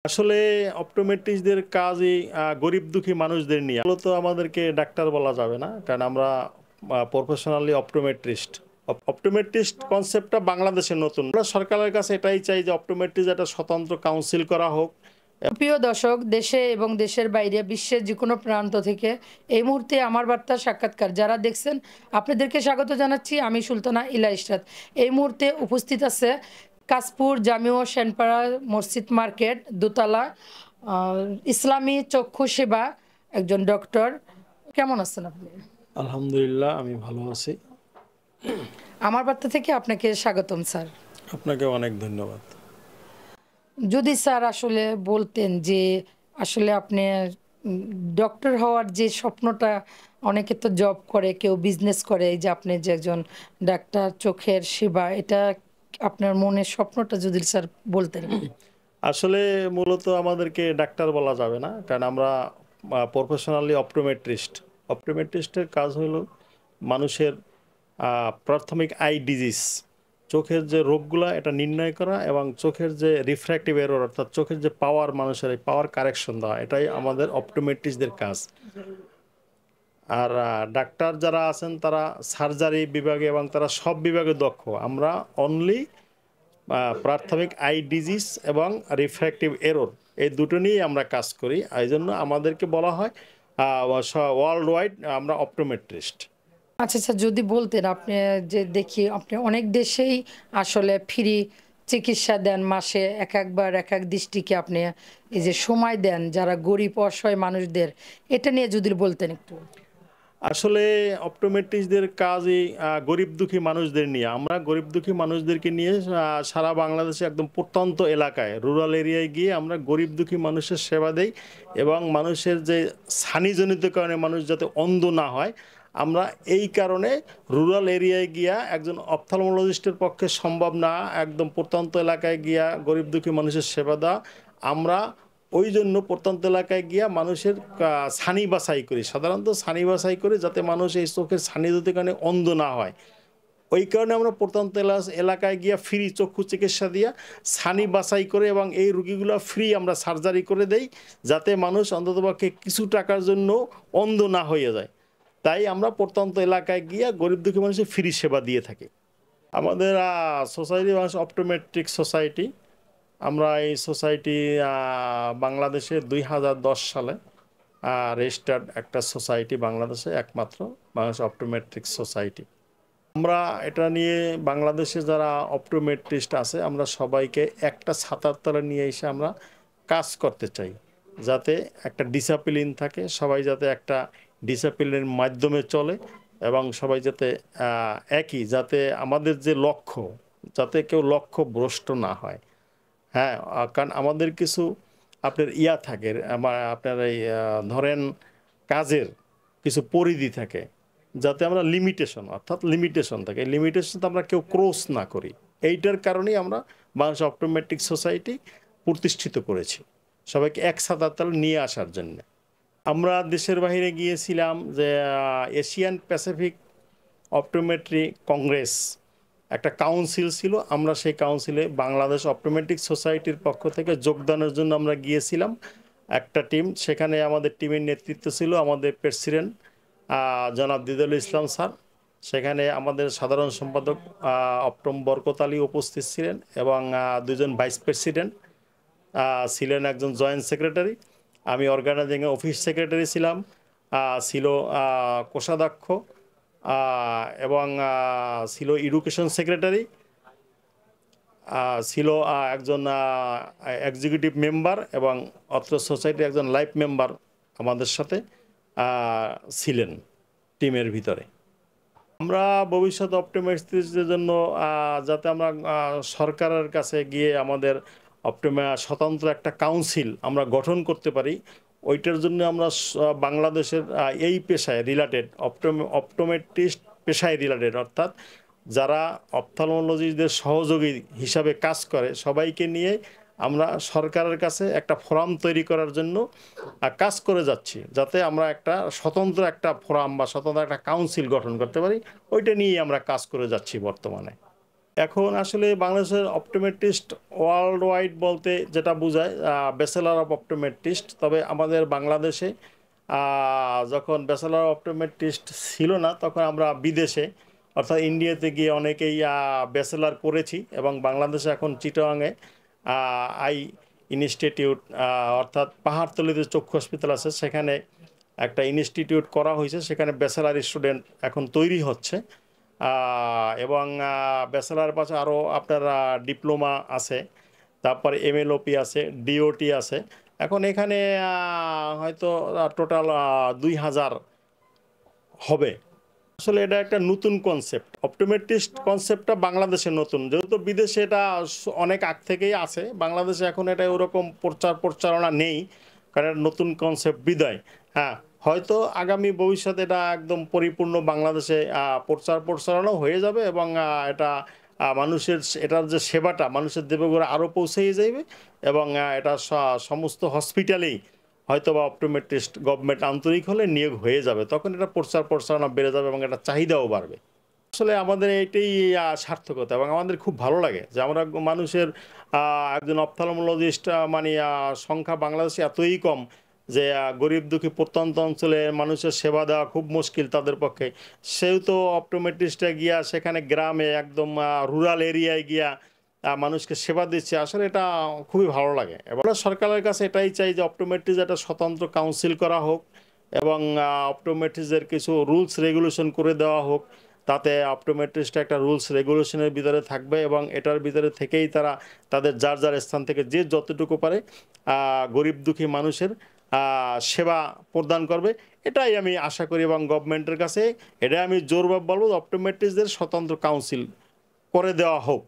আসলে অপটোমেট্রিস্টদের কাজই গরিব দুঃখী মানুষদের নিয়ে। মূলত আমাদেরকে ডাক্তার বলা যাবে না, কারণ আমরা প্রফেশনালি অপটোমেট্রিস্ট। অপটোমেট্রিস্ট কনসেপ্টটা বাংলাদেশে নতুন। আমরা সরকারের কাছে এটাই চাই যে অপটোমেট্রিস্ট একটা স্বতন্ত্র কাউন্সিল করা হোক। প্রিয় দর্শক, দেশে এবং দেশের বাইরে বিশ্বের যে কোনো প্রান্ত থেকে এই মুহূর্তে আমার বার্তা সাক্ষাৎকার যারা দেখছেন আপনাদেরকে স্বাগত জানাচ্ছি। আমি সুলতানা ইলা ইশরাত। এই মুহূর্তে উপস্থিত আছে কাশপুর জামিও সেনপাড়া মসজিদ মার্কেট দোতলা ইসলামী চক্ষু সেবা একজন ডক্টর। কেমন আছেন আপনি? আলহামদুলিল্লাহ, আমি ভালো আছি। আমার বার্তা থেকে আপনাকে স্বাগতম স্যার। আপনাকে অনেক ধন্যবাদ। যদি স্যার আসলে বলতেন যে আসলে আপনি ডক্টর হওয়ার যে স্বপ্নটা, অনেকে তো জব করে, কেউ বিজনেস করে, এই যে আপনি যে একজন ডাক্তার চোখের সেবা, এটা আপনার মনের স্বপ্নটা যদি স্যার বলতেন। আসলে মূলত আমাদেরকে ডাক্তার বলা যাবে না, কারণ আমরা প্রফেশনালি অপটোমেট্রিস্ট। অপটোমেট্রিস্টের কাজ হলো মানুষের প্রাথমিক আই ডিজিজ, চোখের যে রোগগুলা এটা নির্ণয় করা এবং চোখের যে রিফ্র্যাক্টিভ এরর অর্থাৎ চোখের যে পাওয়ার, মানুষের এই পাওয়ার কারেকশন দেওয়া, এটাই আমাদের অপটোমেট্রিস্টদের কাজ। আর ডাক্তার যারা আছেন তারা সার্জারি বিভাগে এবং তারা সব বিভাগে দক্ষ। আমরা অনলি প্রাথমিক আই ডিজিজ এবং রিফ্র্যাক্টিভ এরর, এই দুটো নিয়েই আমরা কাজ করি। এই জন্য আমাদেরকে বলা হয় ওয়ার্ল্ড ওয়াইড আমরা অপটোমেট্রিস্ট। আচ্ছা স্যার, যদি বলতেন, আপনি যে দেখি আপনি অনেক দেশেই আসলে ফ্রি চিকিৎসা দেন, মাসে এক একবার এক এক দৃষ্টিকে আপনি এই যে সময় দেন যারা গরিব অসহায় মানুষদের, এটা নিয়ে যদি বলতেন একটু। আসলে অপটোমেট্রিস্টদের কাজই গরিব দুঃখী মানুষদের নিয়ে। আমরা গরিব দুঃখী মানুষদেরকে নিয়ে সারা বাংলাদেশে একদম প্রত্যন্ত এলাকায়, রুরাল এরিয়ায় গিয়ে আমরা গরিব দুঃখী মানুষের সেবা দেই এবং মানুষের যে ছানিজনিত কারণে মানুষ যাতে অন্ধ না হয়, আমরা এই কারণে রুরাল এরিয়ায় গিয়া, একজন অপথলমোলজিস্টের পক্ষে সম্ভব না একদম প্রত্যন্ত এলাকায় গিয়া গরিব দুঃখী মানুষের সেবা দেওয়া, আমরা ওই জন্য প্রত্যন্ত এলাকায় গিয়া মানুষের ছানি বাছাই করি। সাধারণত ছানি বাছাই করে যাতে মানুষ এই চোখের ছানিজনিত কারণে অন্ধ না হয়, ওই কারণে আমরা প্রত্যন্ত এলাকায় গিয়া ফ্রি চক্ষু চিকিৎসা দিয়া ছানি বাছাই করে এবং এই রুগীগুলো ফ্রি আমরা সার্জারি করে দেই, যাতে মানুষ অন্ততপক্ষে কিছু টাকার জন্য অন্ধ না হয়ে যায়। তাই আমরা প্রত্যন্ত এলাকায় গিয়া গরিব দুঃখী মানুষের ফ্রি সেবা দিয়ে থাকি। আমাদের সোসাইটি বাংলাদেশ অপটোমেট্রিক সোসাইটি, আমরা এই সোসাইটি বাংলাদেশে 2010 সালে রেজিস্টার্ড একটা সোসাইটি, বাংলাদেশে একমাত্র বাংলাদেশ অপটোমেট্রিক সোসাইটি। আমরা এটা নিয়ে বাংলাদেশে যারা অপটোমেট্রিস্ট আছে আমরা সবাইকে একটা ছাতার তলে নিয়ে এসে আমরা কাজ করতে চাই, যাতে একটা ডিসিপ্লিন থাকে, সবাই যাতে একটা ডিসিপ্লিনের মাধ্যমে চলে এবং সবাই যাতে একই, যাতে আমাদের যে লক্ষ্য, যাতে কেউ লক্ষ্য ভ্রষ্ট না হয়। হ্যাঁ, কারণ আমাদের কিছু আপনার থাকে, আপনার এই ধরেন কাজের কিছু পরিধি থাকে, যাতে আমরা লিমিটেশন, অর্থাৎ লিমিটেশন থাকে, এই লিমিটেশন আমরা কেউ ক্রস না করি। এইটার কারণেই আমরা বাংলাদেশ অপটোমেট্রিক সোসাইটি প্রতিষ্ঠিত করেছি, সবাইকে এক ছাতার তলে নিয়ে আসার জন্য। আমরা দেশের বাইরে গিয়েছিলাম যে এশিয়ান প্যাসিফিক অপটোমেট্রি কংগ্রেস একটা কাউন্সিল ছিল, আমরা সেই কাউন্সিলে বাংলাদেশ অপটোমেট্রিক সোসাইটির পক্ষ থেকে যোগদানের জন্য আমরা গিয়েছিলাম একটা টিম। সেখানে আমাদের টিমের নেতৃত্ব ছিল আমাদের প্রেসিডেন্ট জনাব দিদারুল ইসলাম স্যার, সেখানে আমাদের সাধারণ সম্পাদক অপটম বরকত আলী উপস্থিত ছিলেন এবং দুজন ভাইস প্রেসিডেন্ট ছিলেন, একজন জয়েন্ট সেক্রেটারি, আমি অর্গানাইজিং অফিস সেক্রেটারি ছিলাম, ছিল কোষাধ্যক্ষ এবং ছিল এডুকেশন সেক্রেটারি, ছিল একজন এক্সিকিউটিভ মেম্বার এবং অত্র সোসাইটির একজন লাইফ মেম্বার আমাদের সাথে ছিলেন টিমের ভিতরে। আমরা ভবিষ্যৎ অপটোমেট্রিস্টদের জন্য যাতে আমরা সরকারের কাছে গিয়ে আমাদের স্বতন্ত্র একটা কাউন্সিল আমরা গঠন করতে পারি, ওইটার জন্য আমরা বাংলাদেশের এই পেশায় রিলেটেড অপটোমেট্রিস্ট পেশায় রিলেটেড, অর্থাৎ যারা অপথলমোলজিস্টদের সহযোগী হিসাবে কাজ করে, সবাইকে নিয়ে আমরা সরকারের কাছে একটা ফোরাম তৈরি করার জন্য কাজ করে যাচ্ছি, যাতে আমরা একটা স্বতন্ত্র একটা ফোরাম বা স্বতন্ত্র একটা কাউন্সিল গঠন করতে পারি। ওইটা নিয়েই আমরা কাজ করে যাচ্ছি বর্তমানে। এখন আসলে বাংলাদেশের অপটোমেট্রিস্ট ওয়ার্ল্ড ওয়াইড বলতে যেটা বোঝায় ব্যাচেলার অফ অপটোমেট্রিস্ট, তবে আমাদের বাংলাদেশে যখন ব্যাচেলার অফ অপটোমেট্রিস্ট ছিল না তখন আমরা বিদেশে অর্থাৎ ইন্ডিয়াতে গিয়ে অনেকেই ব্যাচেলার করেছি, এবং বাংলাদেশে এখন চিটাগাংয়ে আই ইনস্টিটিউট অর্থাৎ পাহাড়তলিতে চক্ষু হসপিটাল আছে, সেখানে একটা ইনস্টিটিউট করা হয়েছে, সেখানে ব্যাচেলার স্টুডেন্ট এখন তৈরি হচ্ছে। এবং ব্যাচেলার পাশে আরও আপনার ডিপ্লোমা আছে, তারপরে এমএলওপি আছে, ডিওটি আছে। এখন এখানে হয়তো টোটাল 2000 হবে। আসলে এটা একটা নতুন কনসেপ্ট, অপটোমেট্রিস্ট কনসেপ্টটা বাংলাদেশে নতুন, যেহেতু বিদেশে এটা অনেক আগ থেকেই আছে, বাংলাদেশে এখন এটা ওরকম প্রচারণা নেই, কারণ এটা নতুন কনসেপ্ট বিদায়। হ্যাঁ, হয়তো আগামী ভবিষ্যতে এটা একদম পরিপূর্ণ বাংলাদেশে প্রচারণাও হয়ে যাবে, এবং এটা মানুষের এটার যে সেবাটা মানুষের দেবঘরে আরও পৌঁছেই যাবে, এবং এটা সমস্ত হসপিটালেই হয়তো বা অপটোমেট্রিস্ট গভর্নমেন্ট আন্তরিক হলে নিয়োগ হয়ে যাবে, তখন এটা প্রচারণা বেড়ে যাবে এবং এটা চাহিদাও বাড়বে। আসলে আমাদের এইটাই সার্থকতা, এবং আমাদের খুব ভালো লাগে যে আমরা মানুষের একজন অপথ্যালমোলজিস্ট মানে সংখ্যা বাংলাদেশে এতই কম যে গরিব দুঃখী প্রত্যন্ত অঞ্চলে মানুষের সেবা দেওয়া খুব মুশকিল তাদের পক্ষে। সেহেতু অপটোমেট্রিস্টে গিয়া সেখানে গ্রামে একদম রুরাল এরিয়ায় গিয়া মানুষকে সেবা দিচ্ছে, আসলে এটা খুবই ভালো লাগে। এবং সরকারের কাছে এটাই চাই যে অপটোমেট্রিজ একটা স্বতন্ত্র কাউন্সিল করা হোক, এবং অপটোমেট্রিজের কিছু রুলস রেগুলেশন করে দেওয়া হোক, তাতে অপটোমেট্রিস্টটা একটা রুলস রেগুলেশনের ভিতরে থাকবে, এবং এটার ভিতরে থেকেই তারা তাদের যার যার স্থান থেকে যে যতটুকু পারে গরিব দুঃখী মানুষের সেবা প্রদান করবে। এটাই আমি আশা করি, এবং গভর্নমেন্টের কাছে এটাই আমি জোরভাবে বলবো অপটোমেট্রিস্টদের স্বতন্ত্র কাউন্সিল করে দেওয়া হোক।